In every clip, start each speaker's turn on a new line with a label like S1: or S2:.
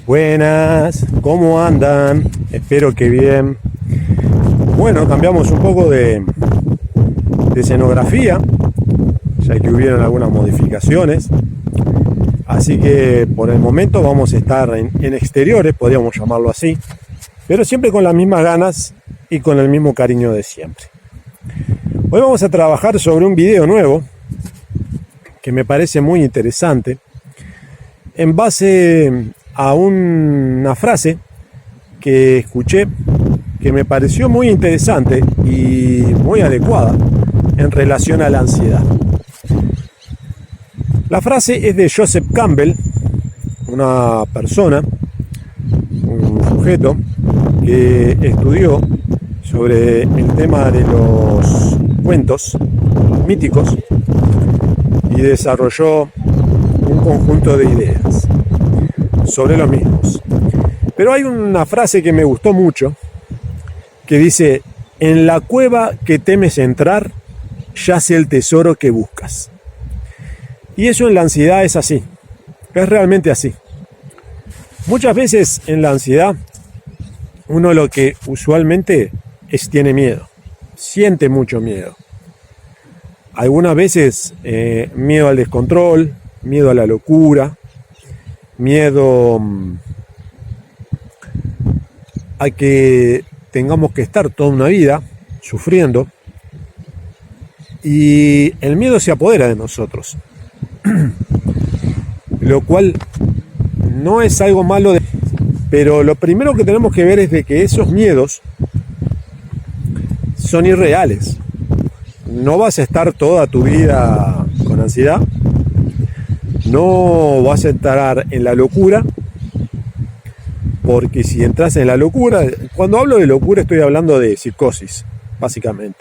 S1: Buenas, ¿cómo andan? Espero que bien. Bueno, cambiamos un poco de escenografía, ya que hubieron algunas modificaciones. Así que por el momento vamos a estar en exteriores, podríamos llamarlo así, pero siempre con las mismas ganas y con el mismo cariño de siempre. Hoy vamos a trabajar sobre un video nuevo que me parece muy interesante, en base a una frase que escuché que me pareció muy interesante y muy adecuada en relación a la ansiedad. La frase es de Joseph Campbell, una persona, un sujeto que estudió sobre el tema de los cuentos míticos y desarrolló un conjunto de ideas sobre los mismos. Pero hay una frase que me gustó mucho que dice: en la cueva que temes entrar yace el tesoro que buscas. Y eso en la ansiedad es así, es realmente así. Muchas veces en la ansiedad uno lo que usualmente tiene miedo, siente mucho miedo. Algunas veces miedo al descontrol, miedo a la locura, miedo a que tengamos que estar toda una vida sufriendo, y el miedo se apodera de nosotros, lo cual no es algo malo, pero lo primero que tenemos que ver es de que esos miedos son irreales. No vas a estar toda tu vida con ansiedad, no vas a entrar en la locura, porque si entras en la locura, cuando hablo de locura estoy hablando de psicosis, básicamente,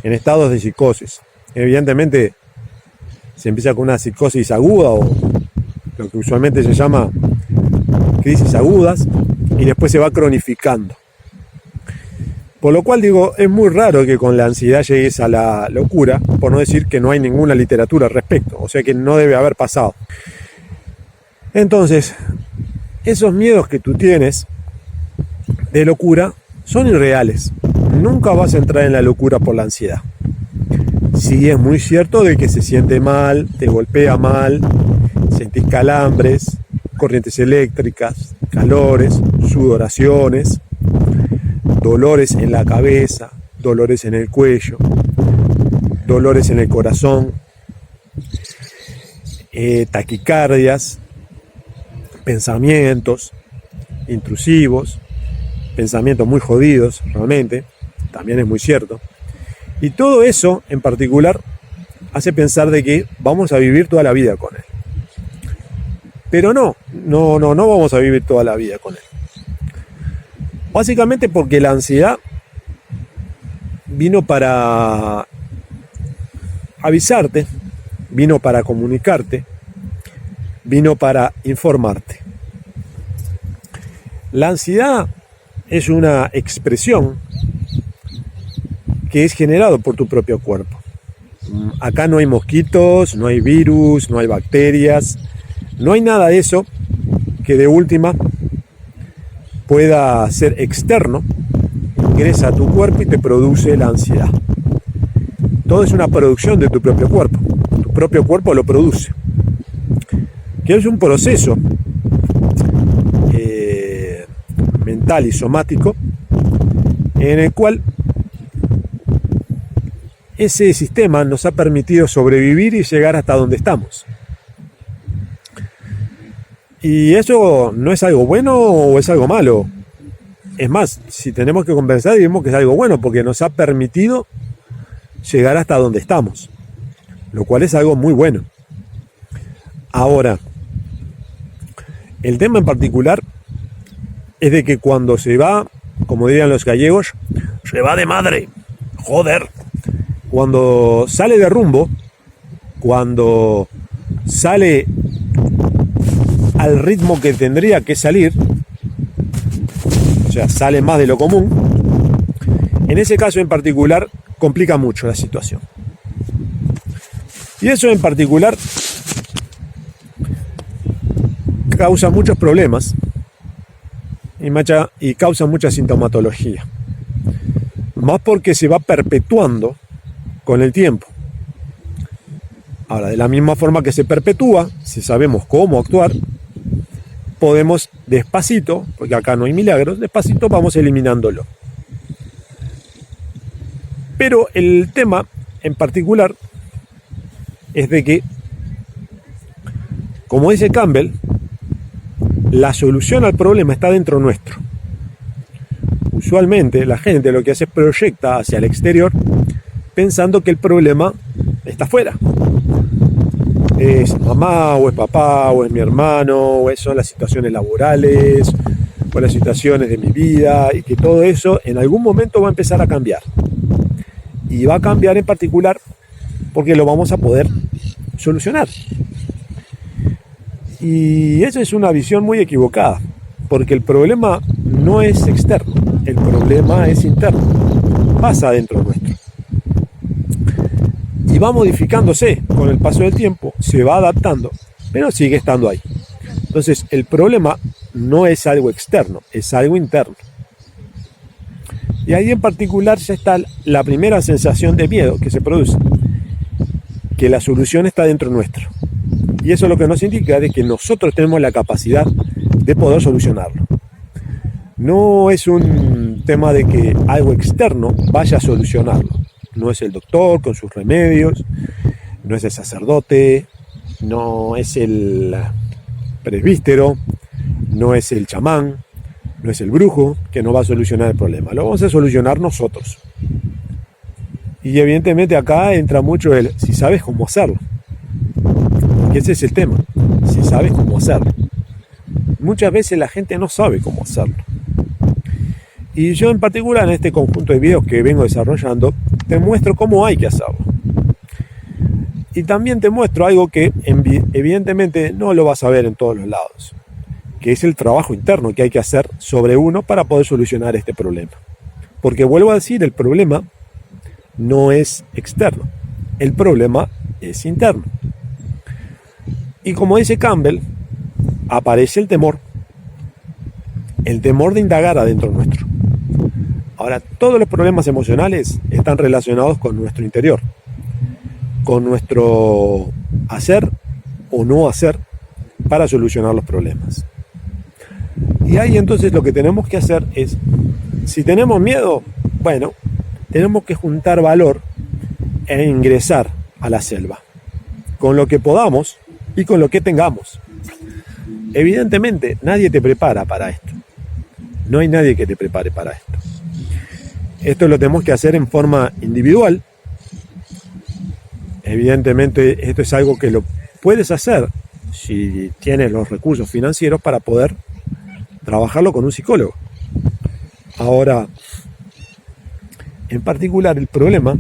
S1: en estados de psicosis. Evidentemente se empieza con una psicosis aguda, o lo que usualmente se llama crisis agudas, y después se va cronificando. Por lo cual digo, es muy raro que con la ansiedad llegues a la locura, por no decir que no hay ninguna literatura al respecto, o sea que no debe haber pasado. Entonces, esos miedos que tú tienes de locura son irreales. Nunca vas a entrar en la locura por la ansiedad. Sí, es muy cierto de que se siente mal, te golpea mal, sentís calambres, corrientes eléctricas, calores, sudoraciones, dolores en la cabeza, dolores en el cuello, dolores en el corazón, taquicardias, pensamientos intrusivos, pensamientos muy jodidos, realmente, también es muy cierto. Y todo eso en particular hace pensar de que vamos a vivir toda la vida con él. Pero no vamos a vivir toda la vida con él. Básicamente porque la ansiedad vino para avisarte, vino para comunicarte, vino para informarte. La ansiedad es una expresión que es generado por tu propio cuerpo. Acá no hay mosquitos, no hay virus, no hay bacterias, no hay nada de eso que de última pueda ser externo, ingresa a tu cuerpo y te produce la ansiedad. Todo es una producción de tu propio cuerpo. Tu propio cuerpo lo produce, que es un proceso mental y somático en el cual ese sistema nos ha permitido sobrevivir y llegar hasta donde estamos. Y eso no es algo bueno o es algo malo. Es más, si tenemos que conversar, digamos que es algo bueno, porque nos ha permitido llegar hasta donde estamos, lo cual es algo muy bueno. Ahora, el tema en particular es de que cuando se va, como dirían los gallegos, se va de madre, joder. Cuando sale de rumbo, cuando sale al ritmo que tendría que salir, o sea, sale más de lo común, en ese caso en particular complica mucho la situación. Y eso en particular causa muchos problemas y causa mucha sintomatología. Más porque se va perpetuando con el tiempo. Ahora, de la misma forma que se perpetúa, si sabemos cómo actuar, podemos despacito, porque acá no hay milagros, despacito vamos eliminándolo. Pero el tema en particular es de que, como dice Campbell, la solución al problema está dentro nuestro. Usualmente la gente lo que hace es proyecta hacia el exterior pensando que el problema está afuera. Es mamá, o es papá, o es mi hermano, o son las situaciones laborales, o las situaciones de mi vida, y que todo eso en algún momento va a empezar a cambiar. Y va a cambiar en particular porque lo vamos a poder solucionar. Y esa es una visión muy equivocada, porque el problema no es externo, el problema es interno, pasa dentro nuestro. Y va modificándose con el paso del tiempo, se va adaptando, pero sigue estando ahí. Entonces, el problema no es algo externo, es algo interno. Y ahí en particular ya está la primera sensación de miedo que se produce, que la solución está dentro nuestro. Y eso lo que nos indica es que nosotros tenemos la capacidad de poder solucionarlo. No es un tema de que algo externo vaya a solucionarlo. No es el doctor con sus remedios, no es el sacerdote, no es el presbítero, no es el chamán, no es el brujo que nos va a solucionar el problema. Lo vamos a solucionar nosotros. Y evidentemente acá entra mucho el si sabes cómo hacerlo. Que ese es el tema, si sabes cómo hacerlo. Muchas veces la gente no sabe cómo hacerlo. Y yo en particular en este conjunto de videos que vengo desarrollando, te muestro cómo hay que hacerlo. Y también te muestro algo que evidentemente no lo vas a ver en todos los lados, que es el trabajo interno que hay que hacer sobre uno para poder solucionar este problema. Porque vuelvo a decir, el problema no es externo, el problema es interno. Y como dice Campbell, aparece el temor de indagar adentro nuestro. Ahora, todos los problemas emocionales están relacionados con nuestro interior, con nuestro hacer o no hacer para solucionar los problemas. Y ahí entonces lo que tenemos que hacer es, si tenemos miedo, bueno, tenemos que juntar valor e ingresar a la selva, con lo que podamos y con lo que tengamos. Evidentemente, nadie te prepara para esto. No hay nadie que te prepare para esto. Esto lo tenemos que hacer en forma individual. Evidentemente, esto es algo que lo puedes hacer si tienes los recursos financieros para poder trabajarlo con un psicólogo. Ahora, en particular, el problema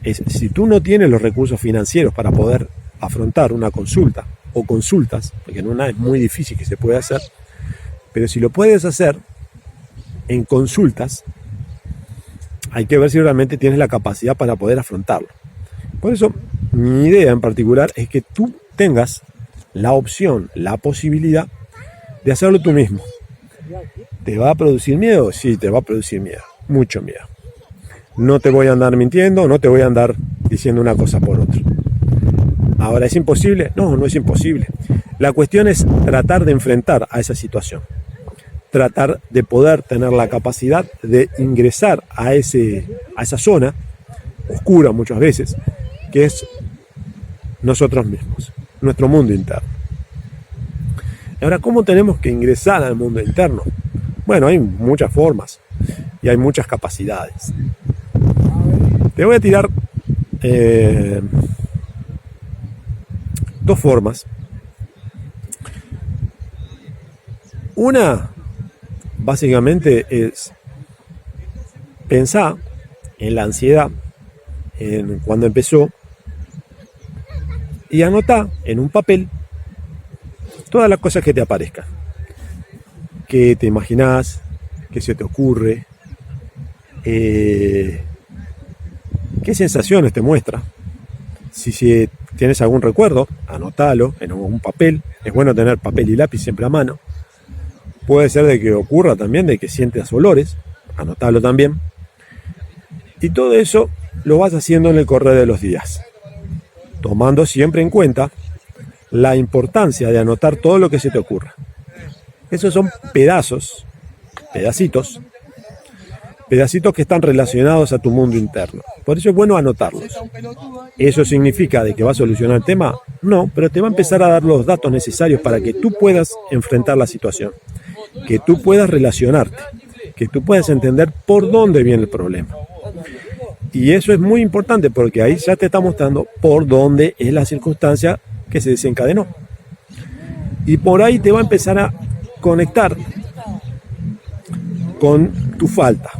S1: es si tú no tienes los recursos financieros para poder afrontar una consulta o consultas, porque en una es muy difícil que se pueda hacer, pero si lo puedes hacer en consultas, hay que ver si realmente tienes la capacidad para poder afrontarlo. Por eso, mi idea en particular es que tú tengas la opción, la posibilidad de hacerlo tú mismo. ¿Te va a producir miedo? Sí, te va a producir miedo, mucho miedo. No te voy a andar mintiendo, no te voy a andar diciendo una cosa por otra. Ahora, ¿es imposible? No, no es imposible. La cuestión es tratar de enfrentar a esa situación. Tratar de poder tener la capacidad de ingresar a esa zona oscura muchas veces, que es nosotros mismos, nuestro mundo interno. Ahora, ¿cómo tenemos que ingresar al mundo interno? Bueno, hay muchas formas y hay muchas capacidades. Te voy a tirar dos formas. Una, básicamente, es pensar en la ansiedad, en cuando empezó, y anotar en un papel todas las cosas que te aparezcan, que te imaginás, que se te ocurre, qué sensaciones te muestra. Si tienes algún recuerdo, anótalo en un papel. Es bueno tener papel y lápiz siempre a mano. puede ser de que ocurra también de que sientas olores, anotalo también. Y todo eso lo vas haciendo en el correr de los días, tomando siempre en cuenta la importancia de anotar todo lo que se te ocurra. Esos son pedacitos que están relacionados a tu mundo interno. Por eso es bueno anotarlos. ¿Eso significa de que va a solucionar el tema? No, pero te va a empezar a dar los datos necesarios para que tú puedas enfrentar la situación, que tú puedas relacionarte, que tú puedas entender por dónde viene el problema. Y eso es muy importante porque ahí ya te está mostrando por dónde es la circunstancia que se desencadenó. Y por ahí te va a empezar a conectar con tu falta.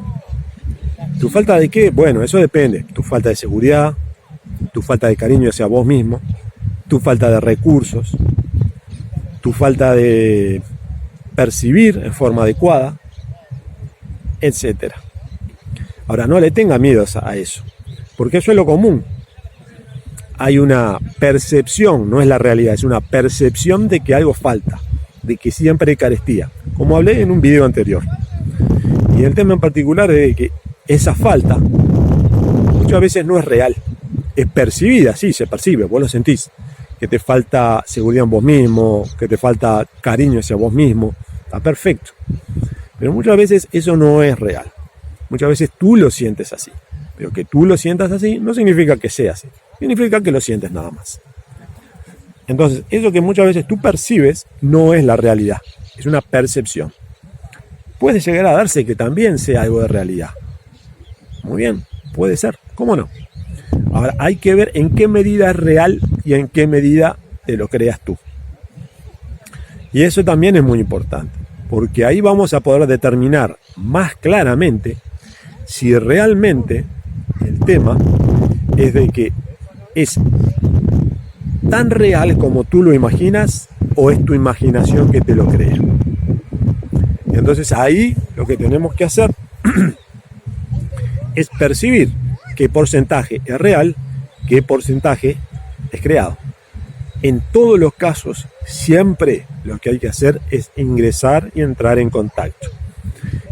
S1: ¿Tu falta de qué? Bueno, eso depende. Tu falta de seguridad, tu falta de cariño hacia vos mismo, tu falta de recursos, tu falta de percibir en forma adecuada, etcétera. Ahora, no le tenga miedo a eso, porque eso es lo común. Hay una percepción, no es la realidad, es una percepción de que algo falta, de que siempre hay carestía, como hablé en un video anterior. Y el tema en particular es de que esa falta muchas veces no es real, es percibida, sí, se percibe, vos lo sentís, que te falta seguridad en vos mismo, que te falta cariño hacia vos mismo, está perfecto. Pero muchas veces eso no es real, muchas veces tú lo sientes así, pero que tú lo sientas así no significa que sea así, significa que lo sientes nada más. Entonces, eso que muchas veces tú percibes no es la realidad, es una percepción. Puede llegar a darse que también sea algo de realidad. Muy bien, puede ser, ¿cómo no? Ahora, hay que ver en qué medida es real y en qué medida te lo creas tú. Y eso también es muy importante, porque ahí vamos a poder determinar más claramente si realmente el tema es de que es tan real como tú lo imaginas o es tu imaginación que te lo crea. Y entonces ahí lo que tenemos que hacer es percibir qué porcentaje es real, qué porcentaje es creado. En todos los casos, siempre lo que hay que hacer es ingresar y entrar en contacto.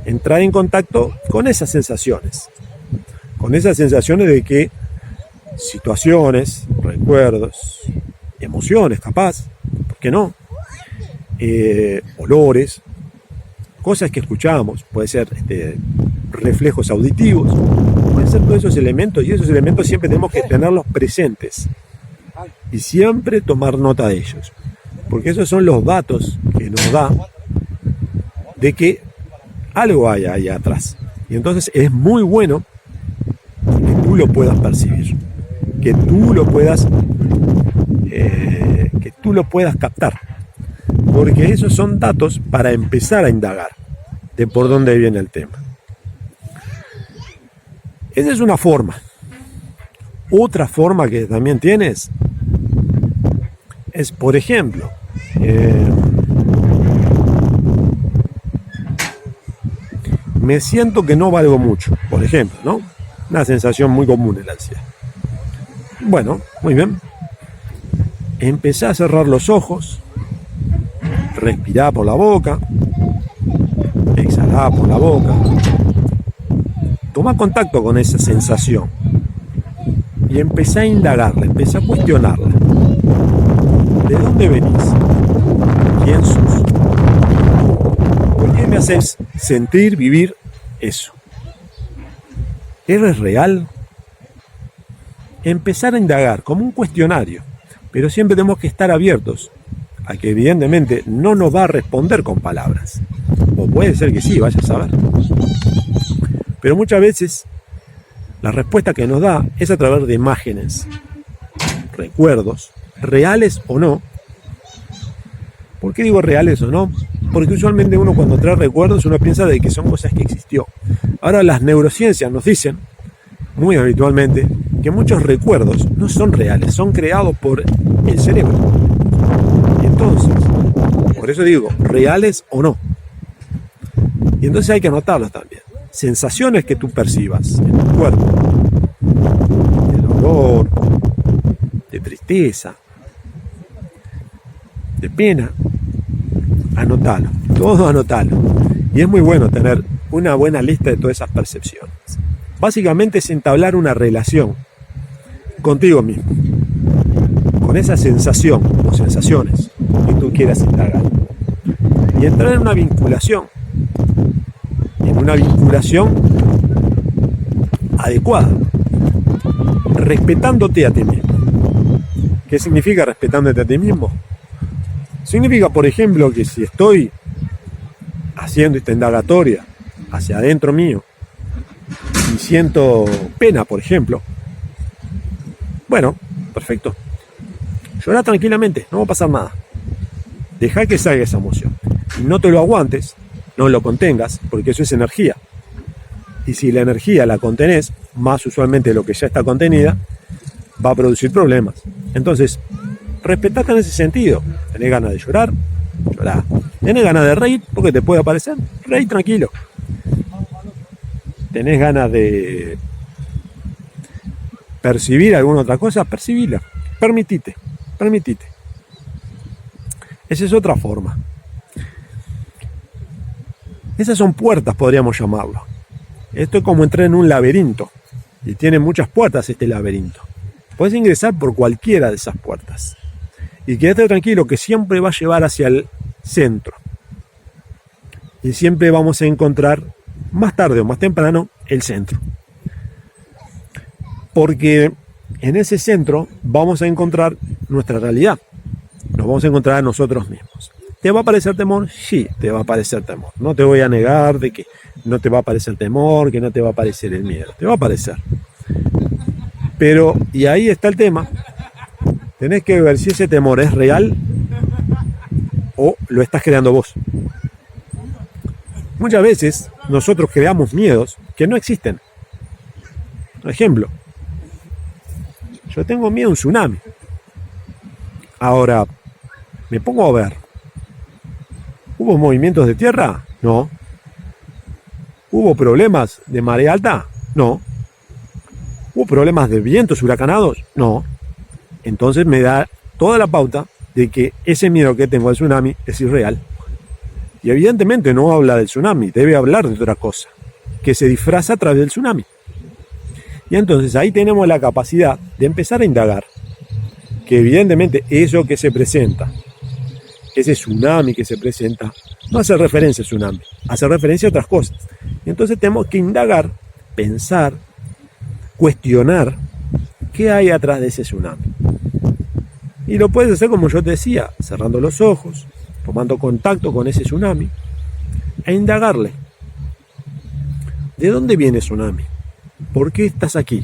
S1: Entrar en contacto con esas sensaciones de que situaciones, recuerdos, emociones capaz, ¿por qué no? Olores, cosas que escuchamos, puede ser reflejos auditivos, pueden ser todos esos elementos, y esos elementos siempre tenemos que tenerlos presentes y siempre tomar nota de ellos, porque esos son los datos que nos da de que algo hay ahí atrás. Y entonces es muy bueno que tú lo puedas percibir, que tú lo puedas captar, porque esos son datos para empezar a indagar de por dónde viene el tema. Esa es una forma. Otra forma que también tienes es, por ejemplo, me siento que no valgo mucho, por ejemplo, ¿no? Una sensación muy común en la ansiedad. Bueno, muy bien. Empezá a cerrar los ojos, respirá por la boca, exhalá por la boca. Toma contacto con esa sensación y empezá a indagarla, empezá a cuestionarla. ¿De dónde venís? ¿Quién sos? ¿Por qué me haces sentir, vivir eso? ¿Eres real? Empezar a indagar como un cuestionario, pero siempre tenemos que estar abiertos a que evidentemente no nos va a responder con palabras. O puede ser que sí, vaya a saber. Pero muchas veces la respuesta que nos da es a través de imágenes, recuerdos, reales o no. ¿Por qué digo reales o no? Porque usualmente uno cuando trae recuerdos uno piensa de que son cosas que existió. Ahora las neurociencias nos dicen, muy habitualmente, que muchos recuerdos no son reales, son creados por el cerebro. Y entonces, por eso digo, reales o no. Y entonces hay que anotarlos también. Sensaciones que tú percibas en tu cuerpo, de dolor, de tristeza, de pena, anotalo. todo anotalo. Y es muy bueno tener una buena lista de todas esas percepciones. Básicamente es entablar una relación contigo mismo, con esa sensación o sensaciones que tú quieras indagar. Y entrar en una vinculación adecuada, respetándote a ti mismo. ¿Qué significa respetándote a ti mismo? Significa, por ejemplo, que si estoy haciendo esta indagatoria hacia adentro mío y siento pena, por ejemplo, bueno, perfecto. Llora tranquilamente, no va a pasar nada. Deja que salga esa emoción. Y no te lo aguantes, no lo contengas, porque eso es energía. Y si la energía la contenés, más usualmente lo que ya está contenida, va a producir problemas. Entonces, respetate en ese sentido. ¿Tenés ganas de llorar? Llorá. ¿Tenés ganas de reír? Porque te puede aparecer. Reí tranquilo. ¿Tenés ganas de percibir alguna otra cosa? Percibila. Permitite. Esa es otra forma. Esas son puertas, podríamos llamarlo. Esto es como entrar en un laberinto. Y tiene muchas puertas este laberinto. Puedes ingresar por cualquiera de esas puertas. Y quédate tranquilo que siempre va a llevar hacia el centro. Y siempre vamos a encontrar, más tarde o más temprano, el centro. Porque en ese centro vamos a encontrar nuestra realidad. Nos vamos a encontrar a nosotros mismos. ¿Te va a parecer temor? Sí, te va a parecer temor. No te voy a negar de que no te va a parecer temor, que no te va a parecer el miedo. Te va a parecer. Pero, y ahí está el tema, tenés que ver si ese temor es real o lo estás creando vos. Muchas veces nosotros creamos miedos que no existen. Por ejemplo, yo tengo miedo a un tsunami. Ahora, me pongo a ver. ¿Hubo movimientos de tierra? No. ¿Hubo problemas de marea alta? No. ¿Hubo problemas de vientos huracanados? No. Entonces me da toda la pauta de que ese miedo que tengo al tsunami es irreal. Y evidentemente no habla del tsunami, debe hablar de otra cosa, que se disfraza a través del tsunami. Y entonces ahí tenemos la capacidad de empezar a indagar, que evidentemente eso que se presenta, ese tsunami que se presenta, no hace referencia al tsunami, hace referencia a otras cosas. Y entonces tenemos que indagar, pensar, cuestionar qué hay atrás de ese tsunami. Y lo puedes hacer como yo te decía, cerrando los ojos, tomando contacto con ese tsunami e indagarle. ¿De dónde viene el tsunami? ¿Por qué estás aquí?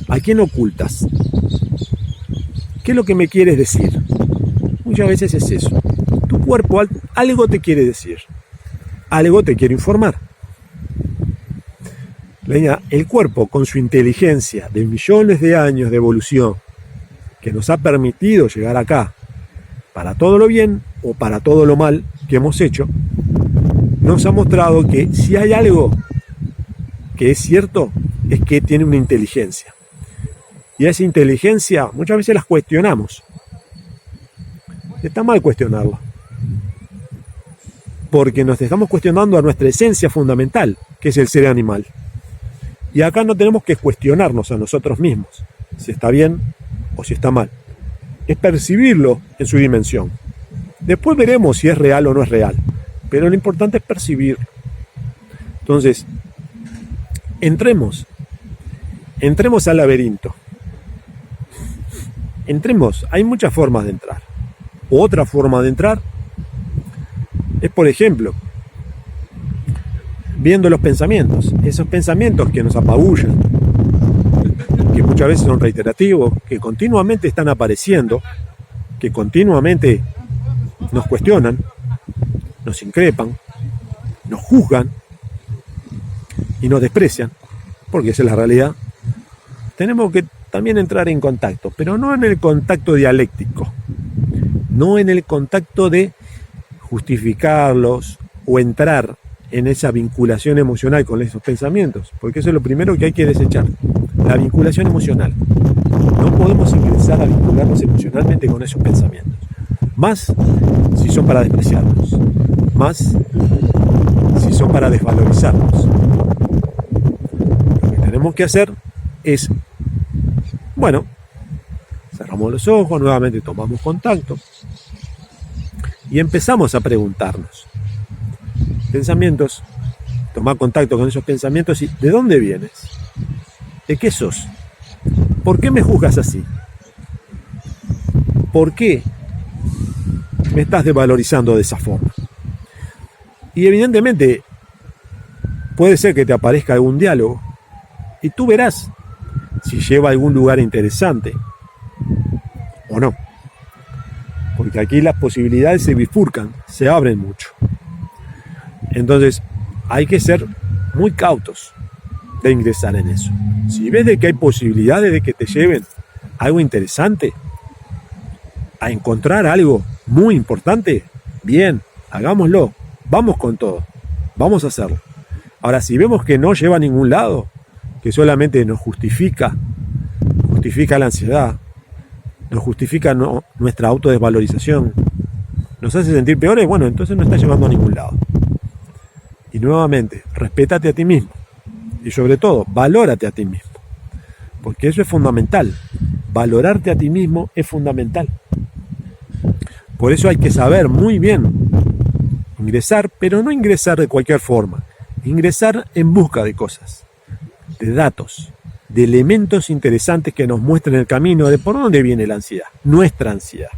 S1: ¿A quién ocultas? ¿Qué es lo que me quieres decir? Muchas veces es eso. Tu cuerpo algo te quiere decir, algo te quiere informar. El cuerpo, con su inteligencia de millones de años de evolución, que nos ha permitido llegar acá, para todo lo bien o para todo lo mal que hemos hecho, nos ha mostrado que si hay algo que es cierto, es que tiene una inteligencia. Y esa inteligencia muchas veces las cuestionamos. Está mal cuestionarla, porque nos estamos cuestionando a nuestra esencia fundamental, que es el ser animal. Y acá no tenemos que cuestionarnos a nosotros mismos, si está bien o si está mal. Es percibirlo en su dimensión. Después veremos si es real o no es real, pero lo importante es percibirlo. Entonces, entremos al laberinto. Entremos, hay muchas formas de entrar. Otra forma de entrar es, por ejemplo, viendo los pensamientos, esos pensamientos que nos apabullan, que muchas veces son reiterativos, que continuamente están apareciendo, que continuamente nos cuestionan, nos increpan, nos juzgan y nos desprecian, porque esa es la realidad. Tenemos que también entrar en contacto, pero no en el contacto dialéctico, no en el contacto de justificarlos o entrar en esa vinculación emocional con esos pensamientos, porque eso es lo primero que hay que desechar, la vinculación emocional. No podemos ingresar a vincularnos emocionalmente con esos pensamientos, más si son para despreciarnos. más si son para desvalorizarnos. Lo que tenemos que hacer es, bueno, cerramos los ojos, nuevamente tomamos contacto y empezamos a preguntarnos. Pensamientos, tomar contacto con esos pensamientos y ¿de dónde vienes? ¿De qué sos? ¿Por qué me juzgas así? ¿Por qué me estás desvalorizando de esa forma? Y evidentemente puede ser que te aparezca algún diálogo y tú verás si lleva a algún lugar interesante o no. Porque aquí las posibilidades se bifurcan, se abren mucho. Entonces hay que ser muy cautos de ingresar en eso. Si ves de que hay posibilidades de que te lleven a algo interesante, a encontrar algo muy importante, bien, hagámoslo, vamos con todo, vamos a hacerlo. Ahora, si vemos que no lleva a ningún lado, que solamente nos justifica la ansiedad, nos justifica nuestra autodesvalorización, nos hace sentir peores, bueno, entonces no está llevando a ningún lado. Y nuevamente, respétate a ti mismo. Y sobre todo, valórate a ti mismo. Porque eso es fundamental. Valorarte a ti mismo es fundamental. Por eso hay que saber muy bien ingresar, pero no ingresar de cualquier forma. Ingresar en busca de cosas, de datos, de elementos interesantes que nos muestren el camino de por dónde viene la ansiedad, nuestra ansiedad.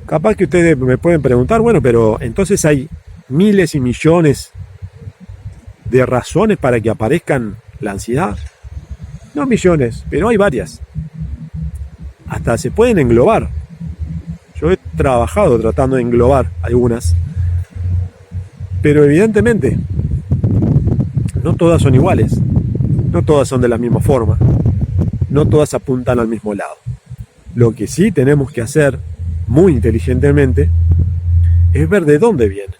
S1: Capaz que ustedes me pueden preguntar, bueno, pero entonces hay miles y millones de razones para que aparezcan la ansiedad. No millones, pero hay varias. Hasta se pueden englobar. Yo he trabajado tratando de englobar algunas. Pero evidentemente, no todas son iguales. No todas son de la misma forma. No todas apuntan al mismo lado. Lo que sí tenemos que hacer, muy inteligentemente, es ver de dónde vienen.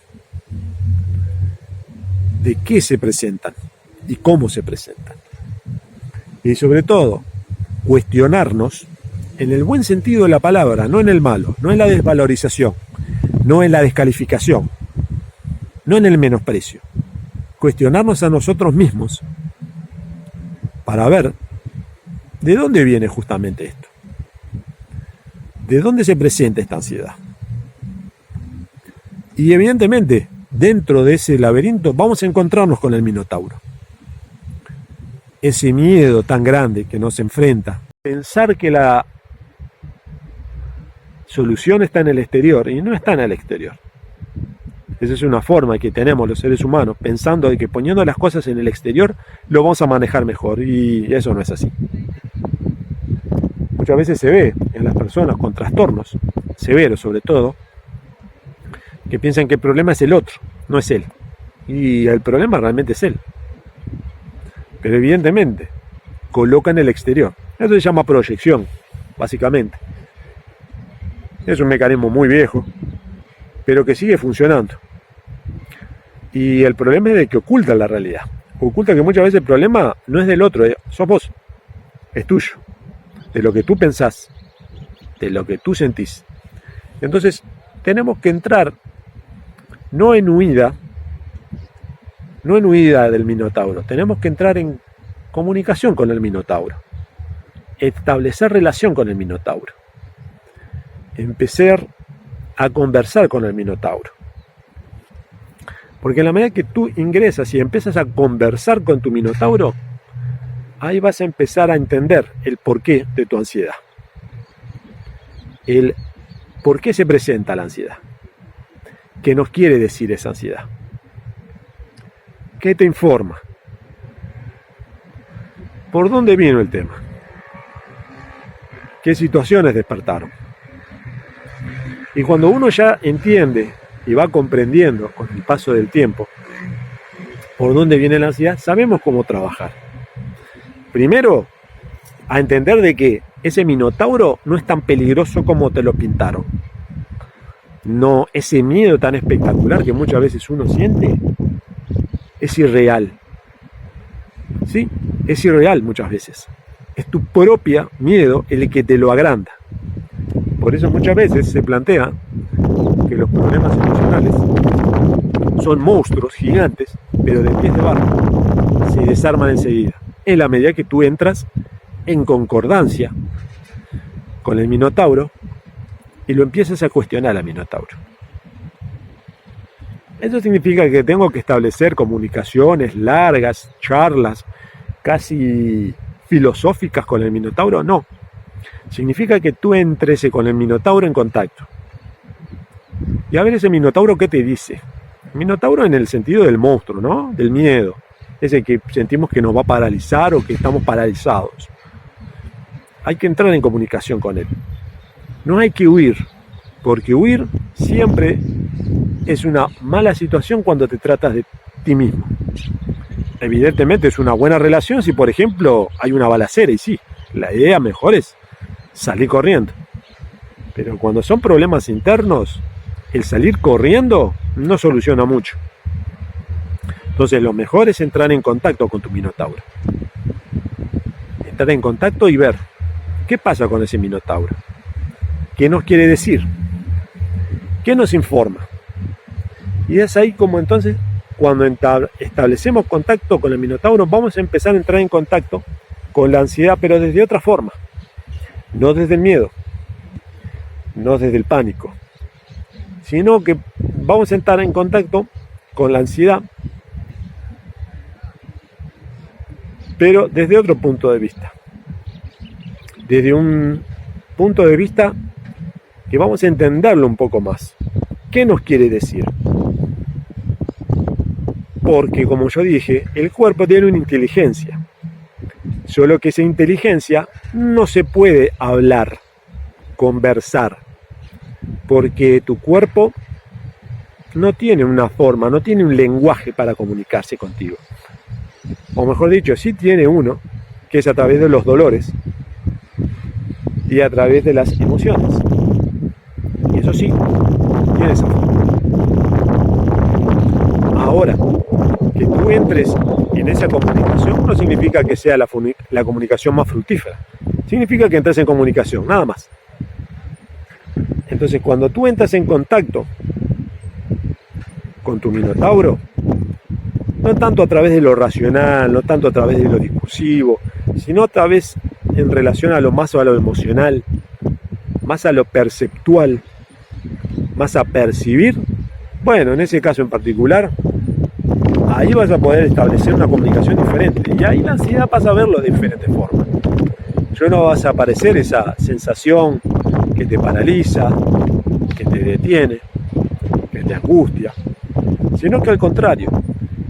S1: De qué se presentan y cómo se presentan. Y sobre todo, cuestionarnos en el buen sentido de la palabra, no en el malo, no en la desvalorización, no en la descalificación, no en el menosprecio. Cuestionarnos a nosotros mismos para ver de dónde viene justamente esto. ¿De dónde se presenta esta ansiedad? Y evidentemente, dentro de ese laberinto vamos a encontrarnos con el Minotauro. Ese miedo tan grande que nos enfrenta. Pensar que la solución está en el exterior y no está en el exterior. Esa es una forma que tenemos los seres humanos, pensando de que poniendo las cosas en el exterior lo vamos a manejar mejor, y eso no es así. Muchas veces se ve en las personas con trastornos severos sobre todo, que piensan que el problema es el otro, no es él. Y el problema realmente es él. Pero evidentemente coloca en el exterior. Eso se llama proyección, básicamente. Es un mecanismo muy viejo, pero que sigue funcionando. Y el problema es de que oculta la realidad. Oculta que muchas veces el problema no es del otro, sos vos, es tuyo. De lo que tú pensás, de lo que tú sentís. Entonces tenemos que entrar no en huida del Minotauro, tenemos que entrar en comunicación con el Minotauro, establecer relación con el Minotauro, empezar a conversar con el Minotauro. Porque en la medida que tú ingresas y empiezas a conversar con tu Minotauro, ahí vas a empezar a entender el porqué de tu ansiedad. El por qué se presenta la ansiedad. ¿Qué nos quiere decir esa ansiedad? ¿Qué te informa? ¿Por dónde vino el tema? ¿Qué situaciones despertaron? Y cuando uno ya entiende y va comprendiendo con el paso del tiempo por dónde viene la ansiedad, sabemos cómo trabajar. Primero, a entender de que ese Minotauro no es tan peligroso como te lo pintaron. No, ese miedo tan espectacular que muchas veces uno siente es irreal. Sí, es irreal muchas veces. Es tu propio miedo el que te lo agranda. Por eso muchas veces se plantea que los problemas emocionales son monstruos gigantes, pero de pies de barro. Se desarman enseguida, en la medida que tú entras en concordancia con el Minotauro y lo empiezas a cuestionar al Minotauro. ¿Eso significa que tengo que establecer comunicaciones largas, charlas, casi filosóficas con el Minotauro? No. Significa que tú entres con el Minotauro en contacto. Y a ver ese Minotauro qué te dice. Minotauro en el sentido del monstruo, ¿no? Del miedo. Ese que sentimos que nos va a paralizar o que estamos paralizados. Hay que entrar en comunicación con él. No hay que huir, porque huir siempre es una mala situación cuando te tratas de ti mismo. Evidentemente es una buena relación si, por ejemplo, hay una balacera y sí, la idea mejor es salir corriendo. Pero cuando son problemas internos, el salir corriendo no soluciona mucho. Entonces lo mejor es entrar en contacto con tu Minotauro. Entrar en contacto y ver qué pasa con ese Minotauro. ¿Qué nos quiere decir? ¿Qué nos informa? Y es ahí como entonces, cuando establecemos contacto con el Minotauro, vamos a empezar a entrar en contacto con la ansiedad, pero desde otra forma. No desde el miedo, no desde el pánico, sino que vamos a entrar en contacto con la ansiedad, pero desde otro punto de vista. Desde un punto de vista que vamos a entenderlo un poco más. ¿Qué nos quiere decir? Porque, como yo dije, el cuerpo tiene una inteligencia. Solo que esa inteligencia no se puede hablar, conversar. Porque tu cuerpo no tiene una forma, no tiene un lenguaje para comunicarse contigo. O mejor dicho, sí tiene uno, que es a través de los dolores y a través de las emociones. Y eso sí, tiene esa forma. Ahora, que tú entres en esa comunicación no significa que sea la comunicación más fructífera. Significa que entres en comunicación, nada más. Entonces, cuando tú entras en contacto con tu Minotauro, no tanto a través de lo racional, no tanto a través de lo discursivo, sino a través en relación a lo más a lo emocional, más a lo perceptual, más a percibir, bueno, en ese caso en particular, ahí vas a poder establecer una comunicación diferente. Y ahí la ansiedad pasa a verlo de diferentes formas. Ya no vas a aparecer esa sensación que te paraliza, que te detiene, que te angustia, sino que al contrario,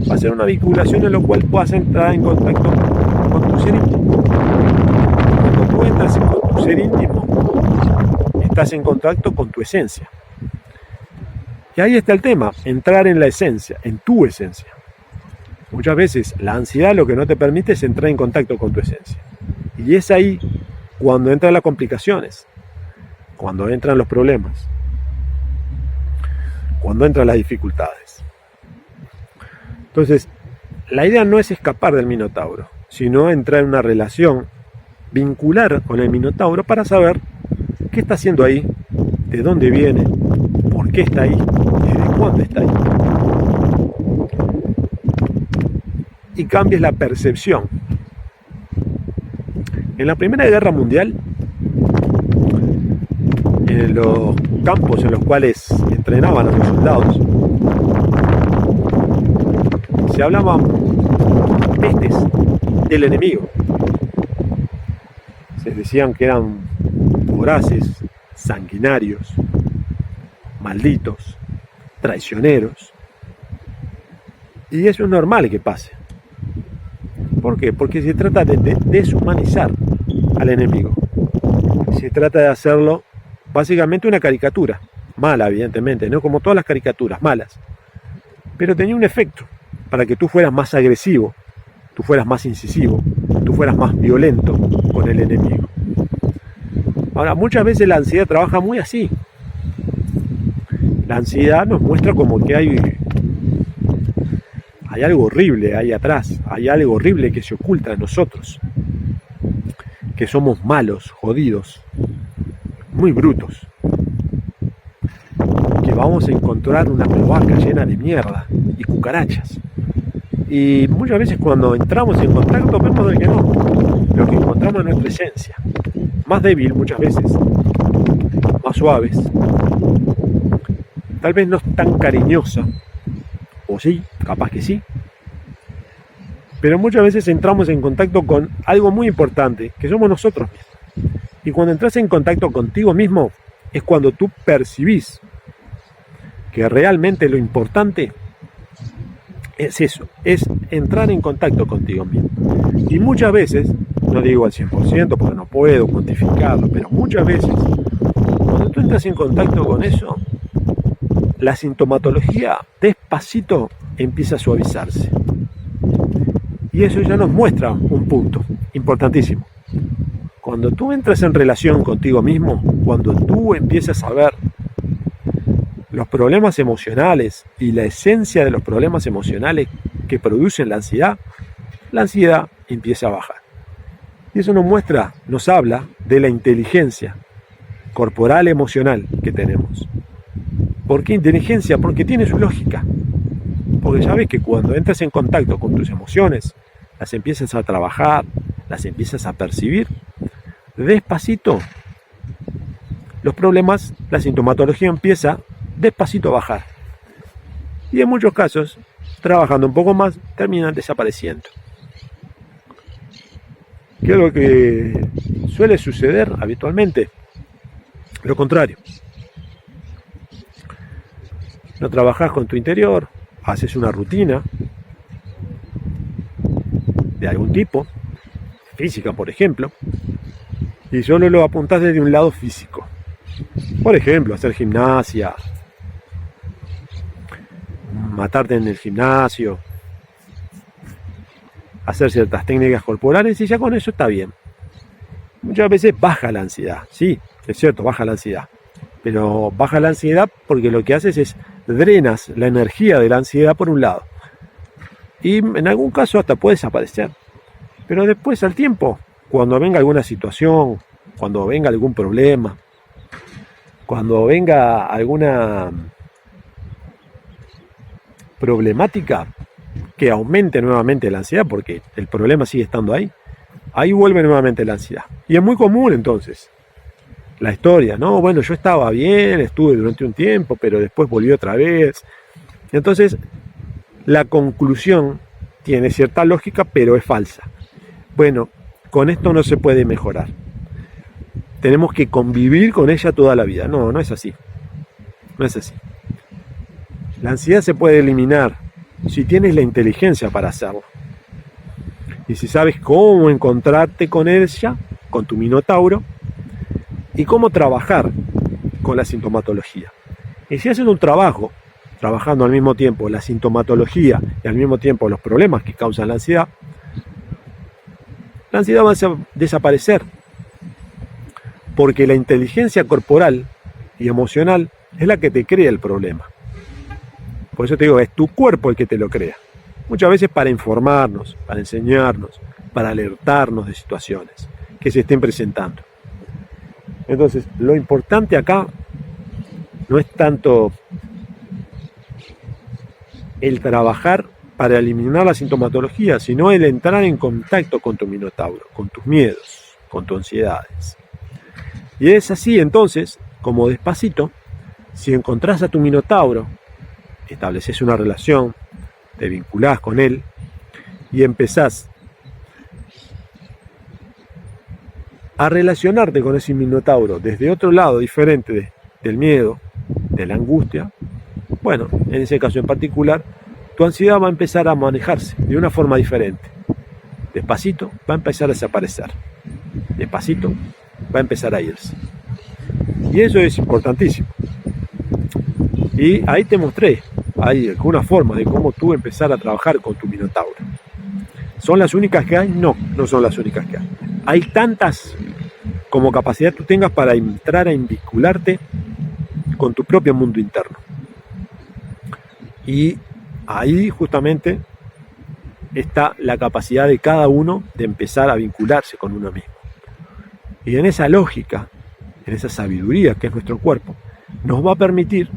S1: va a ser una vinculación en la cual puedas entrar en contacto con tu ser íntimo. Cuando tú entras con tu ser íntimo, estás en contacto con tu esencia. Y ahí está el tema, entrar en la esencia, en tu esencia. Muchas veces la ansiedad lo que no te permite es entrar en contacto con tu esencia. Y es ahí cuando entran las complicaciones, cuando entran los problemas, cuando entran las dificultades. Entonces, la idea no es escapar del Minotauro, sino entrar en una relación, vincular con el Minotauro para saber qué está haciendo ahí, de dónde viene, por qué está ahí, desde cuándo está ahí. Y cambies la percepción. En la Primera Guerra Mundial, en los campos en los cuales entrenaban a los soldados, se hablaban pestes del enemigo. Se decían que eran voraces, sanguinarios, malditos, traicioneros. Y eso es normal que pase. ¿Por qué? Porque se trata de deshumanizar al enemigo. Se trata de hacerlo básicamente una caricatura. Mala, evidentemente, ¿no? Como todas las caricaturas, malas. Pero tenía un efecto para que tú fueras más agresivo, tú fueras más incisivo, tú fueras más violento con el enemigo. Ahora, muchas veces la ansiedad trabaja muy así. La ansiedad nos muestra como que hay algo horrible ahí atrás, hay algo horrible que se oculta de nosotros, que somos malos, jodidos, muy brutos. que vamos a encontrar una cloaca llena de mierda y cucarachas. Y muchas veces cuando entramos en contacto vemos de que no. Lo que encontramos es nuestra esencia. Más débil muchas veces, más suaves. Tal vez no es tan cariñosa, o sí, capaz que sí. Pero muchas veces entramos en contacto con algo muy importante, que somos nosotros mismos. Y cuando entras en contacto contigo mismo, es cuando tú percibís que realmente lo importante es eso, es entrar en contacto contigo mismo. Y muchas veces, no digo al 100% porque no puedo cuantificarlo, pero muchas veces, cuando tú entras en contacto con eso, la sintomatología despacito empieza a suavizarse. Y eso ya nos muestra un punto importantísimo. Cuando tú entras en relación contigo mismo, cuando tú empiezas a ver los problemas emocionales y la esencia de los problemas emocionales que producen la ansiedad empieza a bajar. Y eso nos habla de la inteligencia corporal emocional que tenemos. ¿Por qué inteligencia? Porque tiene su lógica. Porque sabes que cuando entras en contacto con tus emociones, las empiezas a trabajar, las empiezas a percibir, despacito los problemas, la sintomatología empieza despacito a bajar. Y en muchos casos, trabajando un poco más, terminan desapareciendo. ¿Qué es lo que suele suceder habitualmente? Lo contrario. No trabajas con tu interior, haces una rutina de algún tipo, física por ejemplo, y solo lo apuntás desde un lado físico. Por ejemplo, hacer gimnasia, matarte en el gimnasio, hacer ciertas técnicas corporales y ya con eso está bien. Muchas veces baja la ansiedad, sí, es cierto, baja la ansiedad, pero baja la ansiedad porque lo que haces es drenas la energía de la ansiedad por un lado y en algún caso hasta puede desaparecer, pero después al tiempo, cuando venga alguna situación, cuando venga algún problema, cuando venga alguna problemática que aumente nuevamente la ansiedad, porque el problema sigue estando ahí, ahí vuelve nuevamente la ansiedad. Y es muy común entonces la historia, ¿no? Bueno, yo estaba bien, estuve durante un tiempo, pero después volví otra vez. Entonces, la conclusión tiene cierta lógica, pero es falsa. Bueno, con esto no se puede mejorar. Tenemos que convivir con ella toda la vida. No, no es así. No es así. La ansiedad se puede eliminar si tienes la inteligencia para hacerlo. Y si sabes cómo encontrarte con ella, con tu minotauro, y cómo trabajar con la sintomatología. Y si haces un trabajo, trabajando al mismo tiempo la sintomatología y al mismo tiempo los problemas que causan la ansiedad va a desaparecer. Porque la inteligencia corporal y emocional es la que te crea el problema. Por eso te digo, es tu cuerpo el que te lo crea. Muchas veces para informarnos, para enseñarnos, para alertarnos de situaciones que se estén presentando. Entonces, lo importante acá no es tanto el trabajar para eliminar la sintomatología, sino el entrar en contacto con tu minotauro, con tus miedos, con tus ansiedades. Y es así entonces, como despacito, si encontrás a tu minotauro, estableces una relación, te vinculás con él y empezás a relacionarte con ese minotauro desde otro lado diferente del miedo, de la angustia. Bueno, en ese caso en particular, tu ansiedad va a empezar a manejarse de una forma diferente. Despacito va a empezar a desaparecer. Despacito va a empezar a irse. Y eso es importantísimo. Y ahí te mostré, hay alguna forma de cómo tú empezar a trabajar con tu minotauro. ¿Son las únicas que hay? No, no son las únicas que hay. Hay tantas como capacidad tú tengas para entrar a vincularte con tu propio mundo interno. Y ahí justamente está la capacidad de cada uno de empezar a vincularse con uno mismo. Y en esa lógica, en esa sabiduría que es nuestro cuerpo, nos va a permitir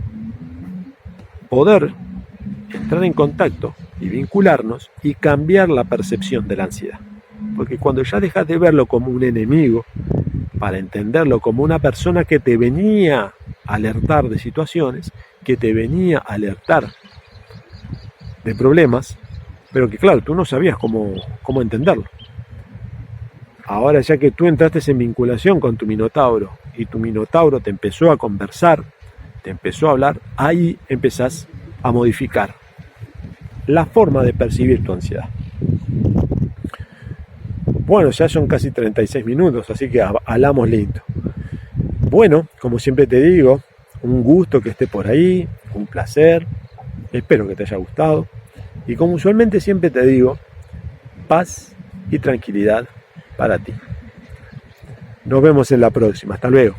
S1: poder entrar en contacto y vincularnos y cambiar la percepción de la ansiedad. Porque cuando ya dejas de verlo como un enemigo, para entenderlo como una persona que te venía a alertar de situaciones, que te venía a alertar de problemas, pero que claro, tú no sabías cómo entenderlo. Ahora ya que tú entraste en vinculación con tu Minotauro y tu Minotauro te empezó a conversar, te empezó a hablar, ahí empezás a modificar la forma de percibir tu ansiedad. Bueno, ya son casi 36 minutos, así que hablamos lindo. Bueno, como siempre te digo, un gusto que esté por ahí, un placer, espero que te haya gustado. Y como usualmente siempre te digo, paz y tranquilidad para ti. Nos vemos en la próxima, hasta luego.